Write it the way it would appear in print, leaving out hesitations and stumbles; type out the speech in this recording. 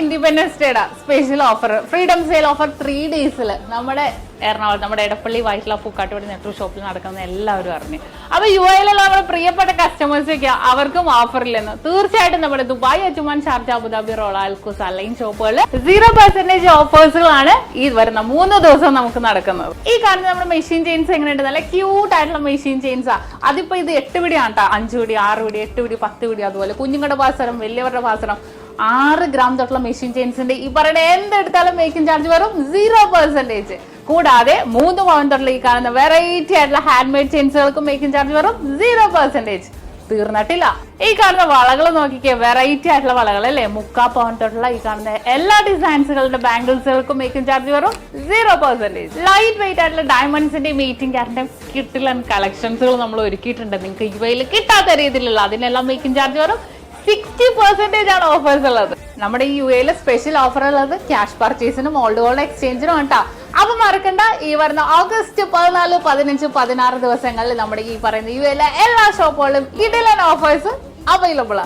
Independence ഡേയുടെ special offer, freedom sale offer 3 days നമ്മുടെ എറണാകുളം, നമ്മുടെ എടപ്പള്ളി വൈറ്റ്ല പൂക്കാട്ടുപടി നെറ്റ് ഷോപ്പിൽ നടക്കുന്ന എല്ലാവരും അറിഞ്ഞു. അപ്പൊ യു എയിലുള്ള നമ്മുടെ പ്രിയപ്പെട്ട കസ്റ്റമേഴ്സൊക്കെ അവർക്കും ഓഫർ ഇല്ലെന്ന്. തീർച്ചയായിട്ടും നമ്മുടെ ദുബായ്, അജ്മാൻ, ഷാർജ, അബുദാബി, റോളാൽ കുസ് അലൈൻ ഷോപ്പുകളിൽ 0% ഓഫേഴ്സുകളാണ് ഈ വരുന്ന 3 ദിവസം നമുക്ക് നടക്കുന്നത്. ഈ കാണുന്ന നമ്മുടെ മെഷീൻ ചെയിൻസ് എങ്ങനെയുണ്ട്? നല്ല ക്യൂട്ട് ആയിട്ടുള്ള മെഷീൻ ചെയിൻസാ. അതിപ്പോ ഇത് 8 പിടിയാണ് കേട്ടോ. 5 പിടി, 6 പിടി, 8 പിടി, 10 പിടി. അതുപോലെ കുഞ്ഞുങ്ങളുടെ പാസരം, വലിയവരുടെ പാസരം 6 gram തൊട്ടുള്ള മെഷീൻ ചെയിൻസിന്റെ ഈ പറയുന്ന എന്തെടുത്താലും മേക്കിംഗ് ചാർജ് വെറും 0%. കൂടാതെ 3 pound തൊട്ടുള്ള ഈ കാണുന്ന വെറൈറ്റി ആയിട്ടുള്ള ഹാൻഡ് മെയ്ഡ് ചെയിൻസുകൾക്ക് മേക്കിംഗ് ചാർജ് വെറും 0%. തീർന്നിട്ടില്ല. ഈ കാണുന്ന വളകൾ നോക്കിക്കേ, വെറൈറ്റി ആയിട്ടുള്ള വളകൾ അല്ലേ. 3/4 pound തൊട്ടുള്ള ഈ കാണുന്ന എല്ലാ ഡിസൈൻസുകളുടെ ബാംഗിൾസുകൾക്കും മേക്കിംഗ് ചാർജ് വെറും 0%. ലൈറ്റ് വെയിറ്റ് ആയിട്ടുള്ള ഡയമണ്ട്സിന്റെ മീറ്റിംഗ് ക്യാരന്റെ കിട്ടിലൻ കളക്ഷൻസുകൾ നമ്മൾ ഒരുക്കിയിട്ടുണ്ട്. നിങ്ങൾക്ക് ഇവയിൽ കിട്ടാത്ത രീതിയിലുള്ള അതിനെല്ലാം മേക്കിംഗ് ചാർജ് വെറും 60% ആണ് ഓഫേഴ്സ് ഉള്ളത്. നമ്മുടെ ഈ യു എയിലെ സ്പെഷ്യൽ ഓഫർ ഉള്ളത് ക്യാഷ് പർച്ചേസിനും ഓൾഡ് ഗോൾഡ് എക്സ്ചേഞ്ചിനും കേട്ടോ. അപ്പൊ മറക്കണ്ട, ഈ വരുന്ന ഓഗസ്റ്റ് 14, 15, 16 ദിവസങ്ങളിൽ നമ്മുടെ ഈ പറയുന്ന യു എയിലെ എല്ലാ ഷോപ്പുകളിലും കിടിലൻ ഓഫേഴ്സ് അവൈലബിൾ ആണ്.